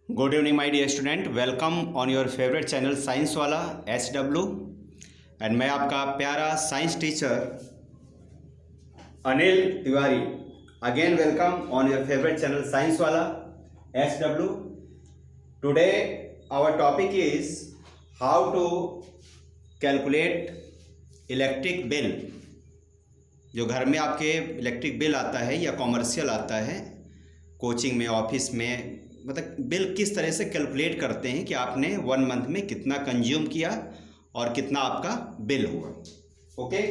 Good evening my dear student, welcome on your favourite channel science वाला SW। And मैं आपका प्यारा science teacher Anil Tiwari again welcome on your favourite channel science वाला SW। Today our topic is how to calculate electric bill. जो घर में आपके electric bill आता है या कॉमर्शियल आता है, कोचिंग में, ऑफिस में, मतलब बिल किस तरह से कैलकुलेट करते हैं कि आपने 1 मंथ में कितना कंज्यूम किया और कितना आपका बिल हुआ। ओके,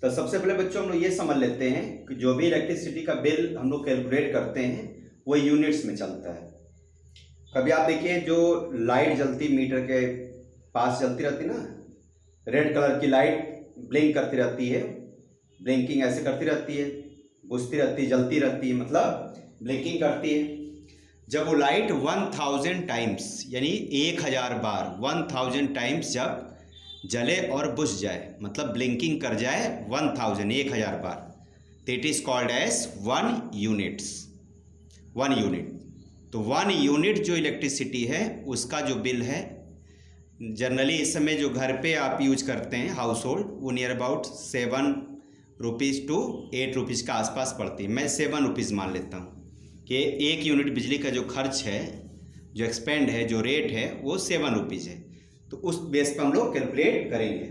तो सबसे पहले बच्चों हम लोग ये समझ लेते हैं कि जो भी इलेक्ट्रिसिटी का बिल हम लोग कैलकुलेट करते हैं वो यूनिट्स में चलता है। कभी आप देखिए जो लाइट जलती मीटर के पास जलती रहती ना, रेड कलर की लाइट ब्लिंक करती रहती है, ब्लिंकिंग ऐसे करती रहती है, बुझती रहती है, जलती रहती है, मतलब ब्लिंकिंग करती है। जब वो लाइट 1000 टाइम्स यानी 1000 बार 1000 टाइम्स जब जले और बुझ जाए, मतलब ब्लिंकिंग कर जाए 1000 बार, तो it is called as 1 unit. तो 1 यूनिट जो इलेक्ट्रिसिटी है उसका जो बिल है, जनरली इस समय जो घर पे आप यूज करते हैं हाउस होल्ड, वो near about 7 rupees to 8 rupees का आसपास पड़ती है। मैं 7 रुपीज़ मान लेता हूँ कि 1 यूनिट बिजली का जो खर्च है, जो एक्सपेंड है, जो रेट है, वो 7 रुपीज़ है। तो उस बेस पर हम लोग कैलकुलेट करेंगे।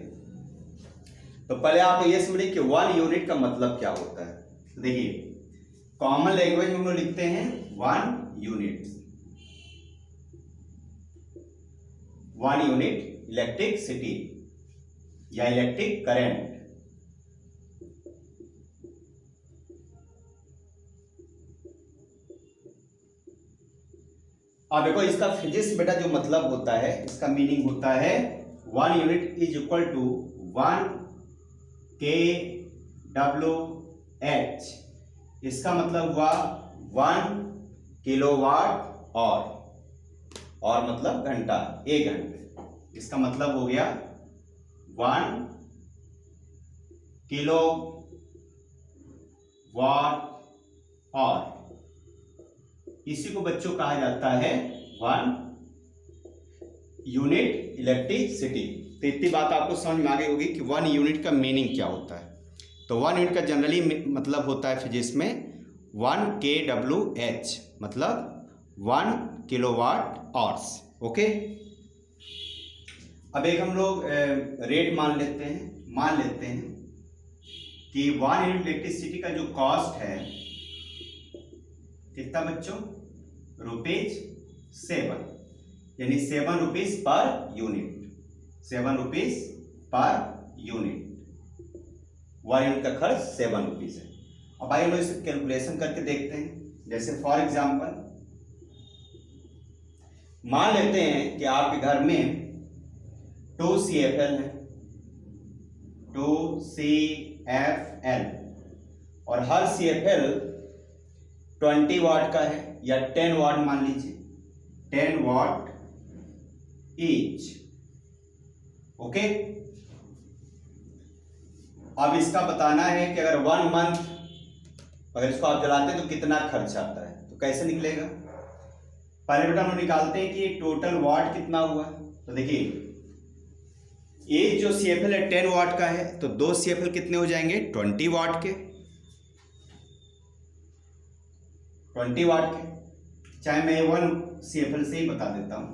तो पहले आप ये समझिए कि 1 यूनिट का मतलब क्या होता है। तो देखिए, कॉमन लैंग्वेज में हम लोग लिखते हैं 1 यूनिट। 1 यूनिट इलेक्ट्रिसिटी या इलेक्ट्रिक करंट। अब देखो, इसका फिजिक्स बेटा जो मतलब होता है, इसका मीनिंग होता है 1 unit is equal to 1 kWh। इसका मतलब हुआ 1 किलोवाट और मतलब घंटा, 1 घंटे। इसका मतलब हो गया 1 किलोवाट और इसी को बच्चों कहा जाता है 1 यूनिट इलेक्ट्रिसिटी। तो इतनी बात आपको समझ में आ गई होगी कि 1 यूनिट का मीनिंग क्या होता है। तो 1 यूनिट का जनरली मतलब होता है फिजिक्स में 1 kWh, मतलब 1 किलोवाट आवर्स। ओके, अब एक हम लोग रेट मान लेते हैं कि 1 यूनिट इलेक्ट्रिसिटी का जो कॉस्ट है कितना बच्चों, ₹7, यानी 7 rupees per unit. 7 rupees per unit, 1 unit का खर्च 7 रुपीज है। अब आइए लोग इसे कैलकुलेशन करके देखते हैं। जैसे फॉर एग्जांपल मान लेते हैं कि आपके घर में 2 CFL है, 2 CFL, और हर CFL 20 वाट का है या 10 वाट मान लीजिए, 10 वाट ईच। ओके, अब इसका बताना है कि अगर 1 मंथ अगर इसको आप जलाते हैं तो कितना खर्च आता है। तो कैसे निकलेगा, पहले बेटा हम निकालते हैं कि टोटल वाट कितना हुआ। तो देखिए, एक जो CFL है 10 वाट का है, तो 2 CFL कितने हो जाएंगे, 20 वाट के, 20 वाट के। चाहे मैं 1 CFL से ही बता देता हूं,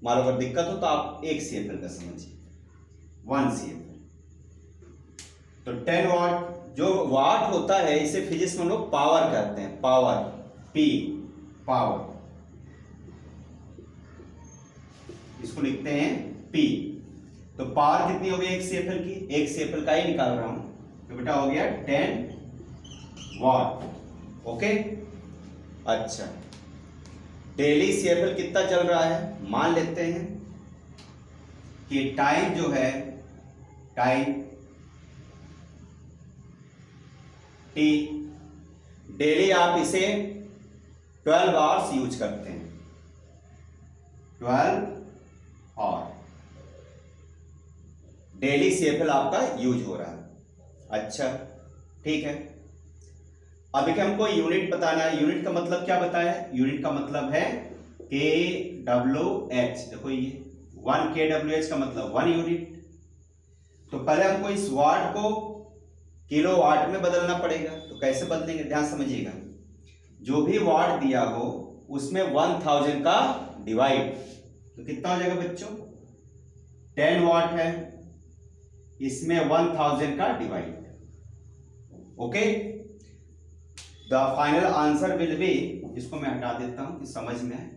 मान लो अगर दिक्कत हो तो आप 1 CFL का समझिए, 1 CFL। तो 10 वाट जो वाट होता है, इसे फिजिक्स में हम लोग पावर कहते हैं, पावर, P, पावर, इसको लिखते हैं P। तो पावर कितनी हो गई 1 CFL की, 1 CFL का ही निकाल रहा हूं, तो बेटा हो गया 10 वाट। ओके, अच्छा, डेली CFL कितना चल रहा है, मान लेते हैं कि टाइम जो है, टाइम T, डेली आप इसे 12 आवर्स यूज करते हैं, 12 आवर डेली CFL आपका यूज हो रहा है। अच्छा, ठीक है। अब देखिए हमको यूनिट बताना है। यूनिट का मतलब क्या बताया है? यूनिट का मतलब है kWh। देखो ये 1 kWh का मतलब 1 यूनिट। तो पहले हमको इस वाट को किलो वाट में बदलना पड़ेगा। तो कैसे बदलेंगे, ध्यान समझिएगा। जो भी वाट दिया हो उसमें 1000 का डिवाइड, तो कितना हो जाएगा बच्चों? 10 वाट है, इसमें 1000 का divide. Okay, the final answer will be, इसको मैं हटा देता हूं कि समझ में आए।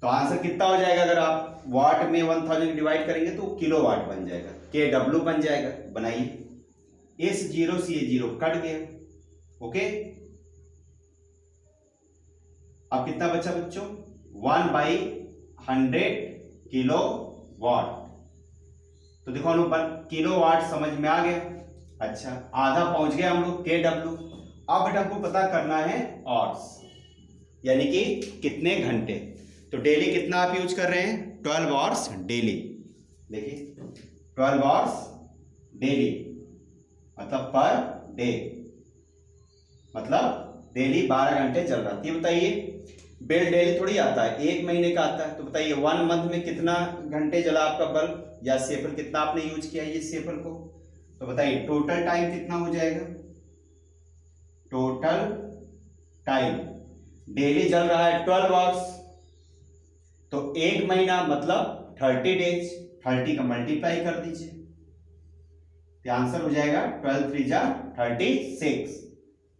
तो आंसर कितना हो जाएगा? अगर आप वाट में 1000 डिवाइड करेंगे तो किलो वाट बन जाएगा, KW बन जाएगा। बनाइए, इस जीरो से ये जीरो कट गया। ओके, अब कितना बचा बच्चों? 1/100 किलो वाट। तो देखो हम लोग किलो वाट समझ में आ गया। अच्छा, आधा पहुंच गया हम लोग KW। अब बेटा हमको पता करना है आवर्स, यानी कि कितने घंटे। तो डेली कितना आप यूज कर रहे हैं? 12 आवर्स डेली। देखिए 12 आवर्स डेली मतलब पर डे, मतलब डेली 12 घंटे चल रहा है। ये बताइए, बिल डेली थोड़ी आता है, 1 महीने का आता है। तो बताइए 1 मंथ में कितना घंटे जला आपका बल्ब या सेफर, कितना आपने यूज किया ये सेफर को। तो बताइए टोटल टाइम कितना हो जाएगा? टोटल टाइम डेली जल रहा है 12 आवर्स, तो 1 महीना मतलब 30 डेज। 30 का मल्टीप्लाई कर दीजिए, तो आंसर हो जाएगा 12 3 जा 36,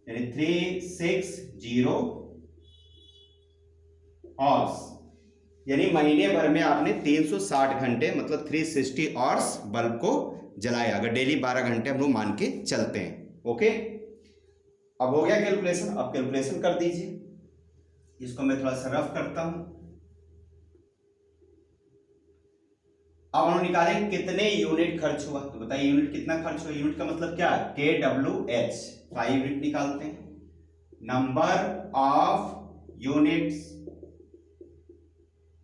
यानी 360 आवर्स। यानी महीने भर में आपने 360 घंटे मतलब 360 आवर्स बल्ब को जलाया, अगर डेली 12 घंटे हम लोग मान के चलते हैं। ओके, अब हो गया कैलकुलेशन। अब कैलकुलेशन कर दीजिए, इसको मैं थोड़ा सा रफ करता हूं। अब हम निकालें कितने यूनिट खर्च हुआ। तो बताइए यूनिट कितना खर्च हुआ? यूनिट का मतलब क्या है? KWH। 5 यूनिट निकालते हैं, नंबर ऑफ यूनिट्स,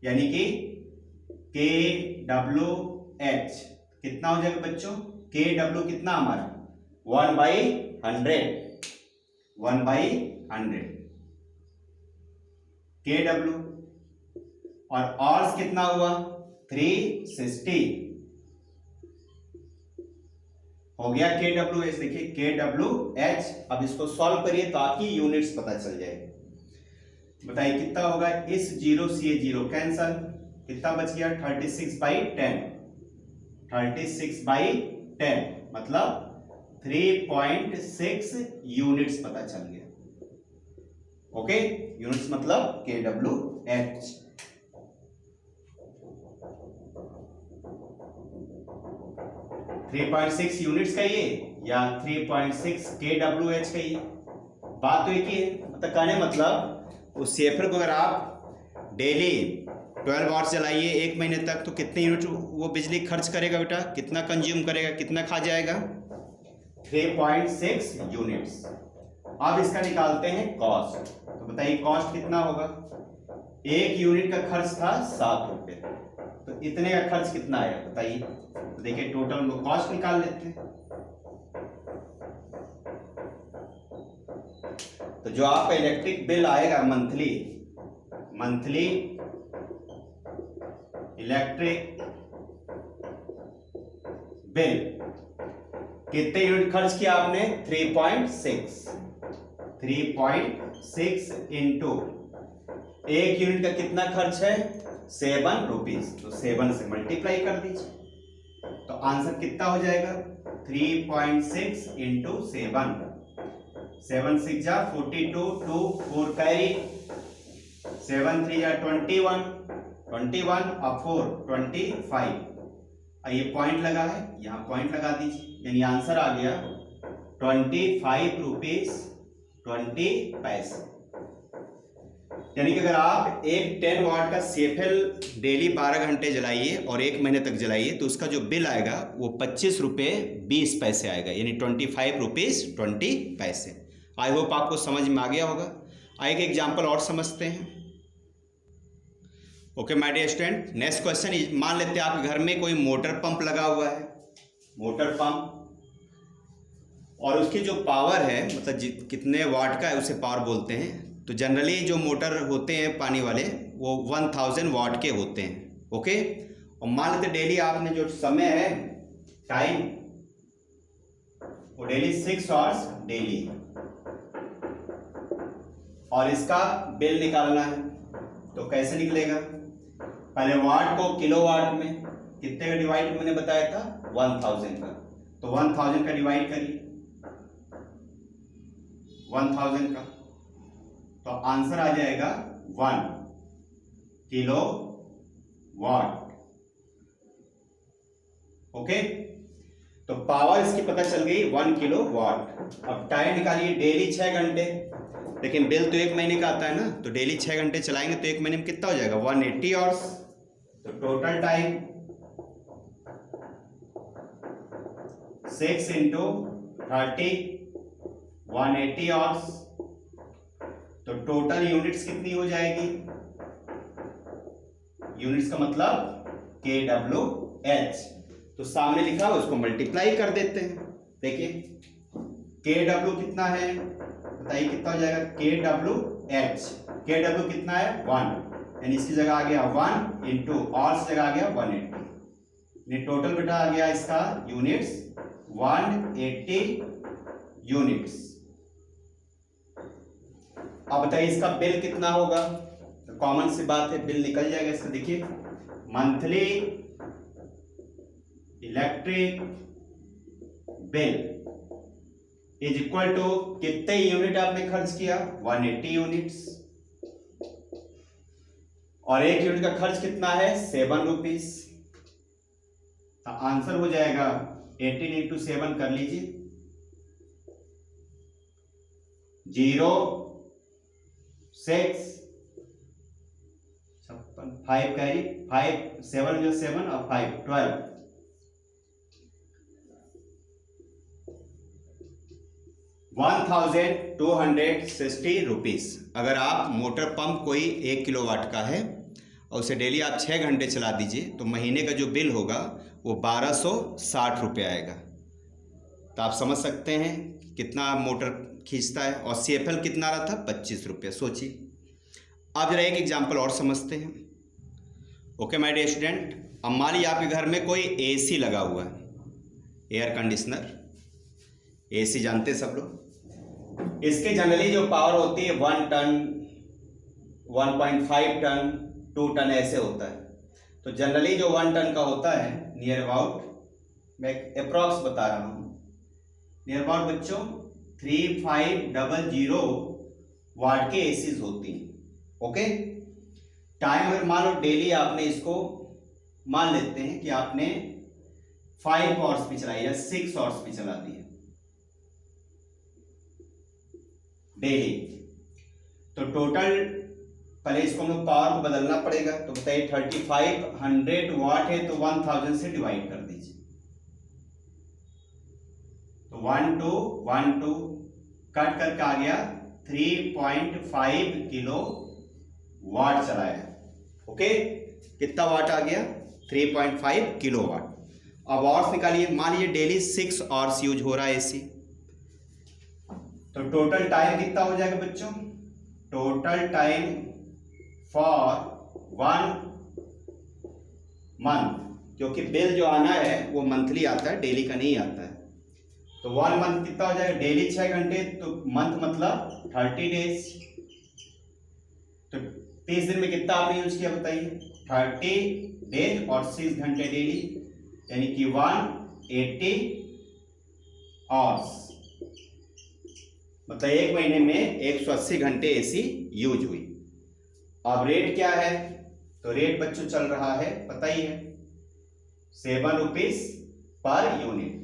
यानी कि KWH कितना हो जाएगा बच्चों? KW कितना हमारा? 1/100, 1/100 KW। और आवर्स कितना हुआ? 360 हो गया KWH। देखिए KWH। अब इसको सॉल्व करिए तो आपकी यूनिट्स पता चल जाएगी। बताइए कितना होगा? इस जीरो से ये जीरो कैंसल, कितना बच गया? 36/10। 36/10 मतलब 3.6 यूनिट्स पता चल गया। ओके, यूनिट्स मतलब KWH। .6 यूनिट्स कहिए या 3.6 KWH कहिए, बात तो एक ही है। मतलब कहने मतलब उस सेफर को अगर आप डेली 12 आवर्स चलाइए 1 महीने तक, तो कितने यूनिट वो बिजली खर्च करेगा बेटा? कितना कंज्यूम करेगा, कितना खा जाएगा? 3.6 यूनिट्स। अब इसका निकालते हैं कॉस्ट। तो बताइए कॉस्ट कितना होगा? 1 यूनिट का खर्च था 7 रुपए, तो इतने का खर्च कितना आया बताइए। तो देखिए टोटल हम लोग कॉस्ट निकाल लेते हैं। तो जो आपका इलेक्ट्रिक बिल आएगा मंथली इलेक्ट्रिक बिल, कितने यूनिट खर्च किया आपने? 3.6 इंटू 1 यूनिट का कितना खर्च है? 7 रुपीज। तो 7 से मल्टीप्लाई कर दीजिए, तो आंसर कितना हो जाएगा? 3.6 इंटू 7। 7 6 जा 42, 2 4 कैरी, 7 3 जा 21, 21 और 4 25। ये पॉइंट लगा है, यहाँ पॉइंट लगा दीजिए, यानी आंसर आ गया 25 रुपीज 20 पैसे। यानी कि अगर आप एक 10 वाट का सेफेल डेली 12 घंटे जलाइए और 1 महीने तक जलाइए, तो उसका जो बिल आएगा वो 25 रुपये 20 पैसे आएगा, यानी 25 रुपीज 20 पैसे। आई होप आपको समझ में आ गया होगा। आइए एक एग्जाम्पल और समझते हैं। Okay my dear student, next question. मान लेते हैं आपके घर में कोई मोटर पंप लगा हुआ है, मोटर पंप, और उसकी जो पावर है मतलब कितने वाट का है उसे पावर बोलते हैं। तो जनरली जो मोटर होते हैं पानी वाले वो 1000 वाट के होते हैं। ओके, और मान लेते डेली आपने जो समय है टाइम वो डेली 6 आवर्स डेली, और इसका बिल निकालना है। तो कैसे निकलेगा? पहले वाट को किलोवाट में कितने का डिवाइड मैंने बताया था 1000 का, तो 1000 का डिवाइड करिए 1000 का, तो आंसर आ जाएगा 1 किलो वाट। ओके, तो पावर इसकी पता चल गई 1 किलो वाट। अब टाइम निकालिए, डेली 6 घंटे, लेकिन बिल तो 1 महीने का आता है ना, तो डेली 6 घंटे चलाएंगे तो 1 महीने में कितना हो जाएगा 180 आवर्स। तो टोटल टाइम 6 इंटू 30 180 आवर्स। तो टोटल यूनिट्स कितनी हो जाएगी? यूनिट्स का मतलब kWh, तो सामने लिखा है उसको मल्टीप्लाई कर देते हैं। देखिए kW कितना है बताइए, कितना हो जाएगा kWh। kW कितना है 1, यानी इसकी जगह आ गया 1 इंटू आवर्स जगह आ गया 180, यानी टोटल बेटा आ गया इसका यूनिट्स 180 यूनिट्स। अब बताइए इसका बिल कितना होगा? तो कॉमन सी बात है, बिल निकल जाएगा इसका। देखिए monthly electric bill is equal to कितने यूनिट आपने खर्च किया 180 यूनिट्स, और 1 यूनिट का खर्च कितना है 7 रुपीज। तो आंसर हो जाएगा 18 इंटू 7 कर लीजिए 0 6 5 कैरी 5 7 जो 7 और 5 12, 1260 रुपीज। अगर आप मोटर पंप कोई 1 किलोवाट का है और उसे डेली आप 6 घंटे चला दीजिए तो महीने का जो बिल होगा वो 1260 रुपये आएगा। तो आप समझ सकते हैं कितना मोटर खींचता है, और CFL कितना रहा था 25 रुपये। सोचिए। अब जरा एक एग्जाम्पल और समझते हैं। ओके माय डियर स्टूडेंट, अब मान लीजिए आपके घर में कोई AC लगा हुआ है, एयर कंडीशनर, AC जानते हैं सब लोग। इसके जनरली जो पावर होती है 1 टन 1.5 टन 2 टन ऐसे होता है। तो जनरली जो 1 टन का होता है नियर अबाउट, मैं अप्रॉक्स बता रहा हूँ, नियर अबाउट बच्चों 3500 वाट के एसीज होती हैं। ओके, टाइम अगर मान लो डेली आपने इसको मान लेते हैं कि आपने 5 आवर्स भी चलाई या 6 आवर्स भी चला दी है डेली, तो टोटल पहले इसको हम लोग पावर को बदलना पड़ेगा। तो बताइए 3500 वाट है तो 1000 से डिवाइड कर दीजिए, तो 1 2 कट करके आ गया 3.5 किलो वाट चलाया। ओके, कितना वाट आ गया 3.5 किलो वाट। अब आवर्स निकालिए, मान लीजिए डेली 6 आवर्स यूज हो रहा है AC, तो टोटल टाइम कितना हो जाएगा बच्चों? टोटल टाइम फॉर 1 मंथ, क्योंकि बिल जो आना है वो मंथली आता है, डेली का नहीं आता है। तो 1 मंथ कितना हो जाएगा? डेली 6 घंटे, तो मंथ मतलब 30 डेज। तो 30 दिन में कितना आपने यूज किया बताइए? 30 डेज और 6 घंटे डेली, यानी कि 180 आवर्स, मतलब 1 महीने में 180 घंटे AC यूज हुई। अब रेट क्या है? तो रेट बच्चों चल रहा है पता ही है 7 रुपीज पर यूनिट।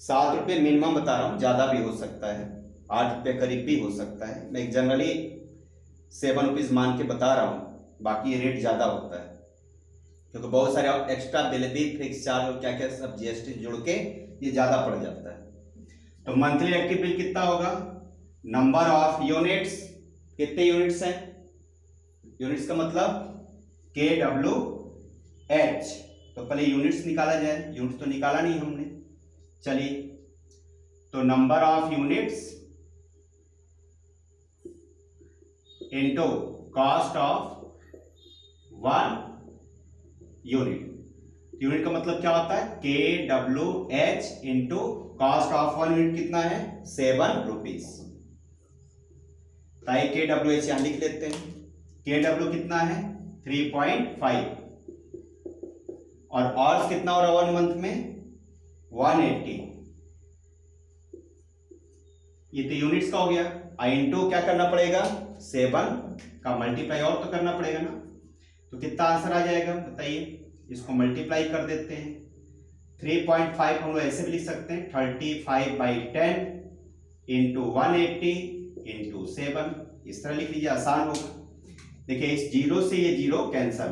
7 रुपये मिनिमम बता रहा हूं, ज्यादा भी हो सकता है, 8 रुपये करीब भी हो सकता है। मैं जनरली 7 रुपीज मान के बता रहा हूं, बाकी ये रेट ज्यादा होता है क्योंकि बहुत सारे एक्स्ट्रा बिल भी, फिक्स चार्ज और क्या क्या सब GST जुड़ के ये ज्यादा पड़ जाता है। तो मंथली इलेक्ट्रिक बिल कितना होगा? नंबर ऑफ यूनिट्स, कितने यूनिट्स हैं? यूनिट्स का मतलब kWh, तो पहले यूनिट्स निकाला जाए। यूनिट्स तो निकाला नहीं हमने, चलिए, तो number of units into cost of one unit. Unit का मतलब क्या होता है? KWH into cost of one unit कितना है? 7 रुपीज। ताकि KWH यहां लिख लेते हैं। KW कितना है? 3.5 और आवर्स कितना हो रहा है 1 मंथ में? 180। ये तो यूनिट्स का हो गया। इंटू क्या करना पड़ेगा? 7 का मल्टीप्लाई और तो करना पड़ेगा ना। तो कितना आंसर आ जाएगा बताइए? इसको मल्टीप्लाई कर देते हैं। 3.5 हम लोग ऐसे भी लिख सकते हैं 35/10 इंटू 180 इंटू 7, इस तरह लिख लीजिए, आसान होगा। देखिए इस जीरो से ये जीरो कैंसल।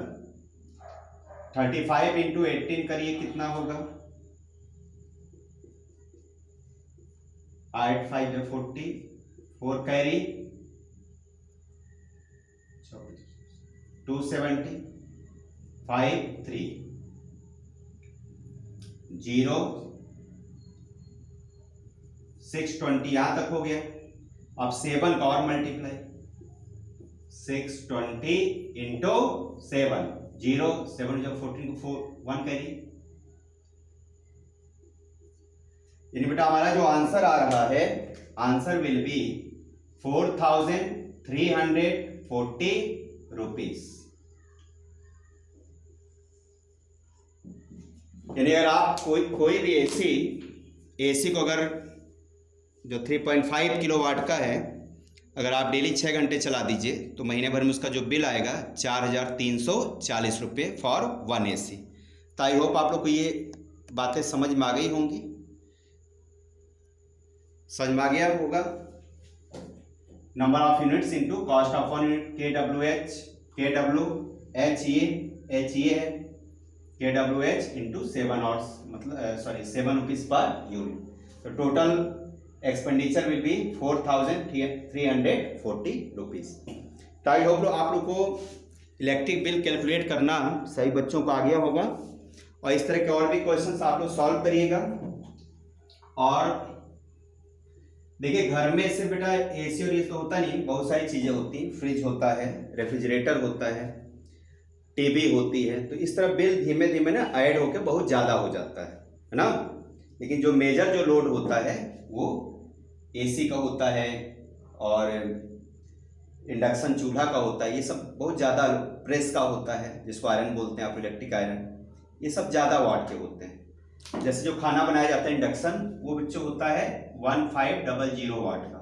35 इंटू 18 करिए कितना होगा? 8 5 40, 4 कैरी 270, 5 3 0 620 यहां तक हो गया। अब 7 का और मल्टीप्लाई 620 इंटू 7 0 7 जब 14 को 1 करिए, यानी बेटा हमारा जो आंसर आ रहा है, आंसर विल बी 4340 रुपीज। यानी अगर आप कोई भी एसी को अगर जो 3.5 किलोवाट का है, अगर आप डेली 6 घंटे चला दीजिए तो महीने भर में उसका जो बिल आएगा 4340 रुपये फॉर 1 AC। तो आई होप आप लोग को ये बातें समझ में आ गई होंगी, समझ में आ गया होगा। Number of units into cost of one unit, KWH ये है KWH इंटू 7 आवर्स, मतलब 7 रुपीज पर यूनिट। तो total expenditure will be 4340 rupees. तो आई होप आप लोग को इलेक्ट्रिक बिल कैलकुलेट करना सही बच्चों को आ गया होगा, और इस तरह के और भी क्वेश्चंस आप लोग सॉल्व करिएगा। और देखिए घर में सिर्फ बेटा एसी और ये तो होता नहीं, बहुत सारी चीजें होती हैं। फ्रिज होता है, रेफ्रिजरेटर होता है, टीवी होती है। तो इस तरह बिल धीमे धीमे ना ऐड होकर बहुत ज़्यादा हो जाता है ना। लेकिन जो मेजर जो लोड होता है वो एसी का होता है और इंडक्शन चूल्हा का होता है। ये सब बहुत ज़्यादा, प्रेस का होता है जिसको आयरन बोलते हैं आप, इलेक्ट्रिक आयरन, ये सब ज़्यादा वाट के होते हैं। जैसे जो खाना बनाया जाता है इंडक्शन, वो बच्चों होता है 1500 वाट का।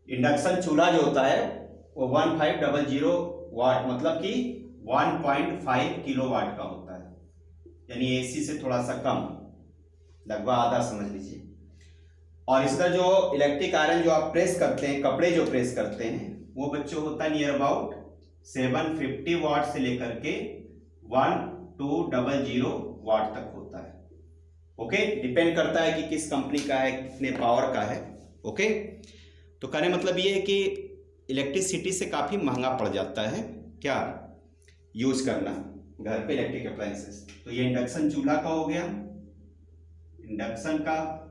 इंडक्शन चूल्हा जो होता है वो 1500 वाट, मतलब कि 1.5 किलोवाट का होता है, यानी एसी से थोड़ा सा कम, लगभग आधा समझ लीजिए। और इस तरह जो इलेक्ट्रिक आयरन जो आप प्रेस करते हैं, कपड़े जो प्रेस करते हैं, वो बच्चों होता है नियर अबाउट 750 वाट से लेकर के 1200 वाट तक होता है। ओके, डिपेंड करता है कि किस कंपनी का है, कितने पावर का है। ओके, तो कहने मतलब ये है कि इलेक्ट्रिसिटी से काफ़ी महंगा पड़ जाता है क्या यूज करना घर पे इलेक्ट्रिक अप्लायंसेस। तो ये इंडक्शन चूल्हा का हो गया, इंडक्शन का,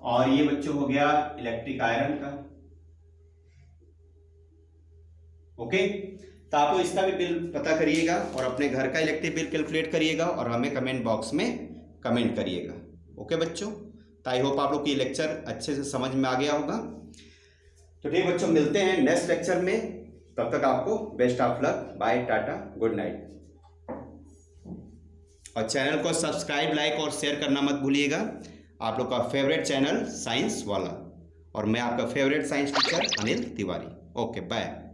और ये बच्चों हो गया इलेक्ट्रिक आयरन का। ओके, तो आप इसका भी बिल पता करिएगा और अपने घर का इलेक्ट्रिक बिल कैलकुलेट करिएगा और हमें कमेंट बॉक्स में कमेंट करिएगा। ओके बच्चों, तो आई होप आप लोग की लेक्चर अच्छे से समझ में आ गया होगा। तो ठीक बच्चों, मिलते हैं नेक्स्ट लेक्चर में, तब तक आपको best of luck, bye, tata, good night. और चैनल को सब्सक्राइब, लाइक और शेयर करना मत भूलिएगा। आप लोग का फेवरेट चैनल साइंस वाला, और मैं आपका favourite science teacher Anil Tiwari. Okay, bye.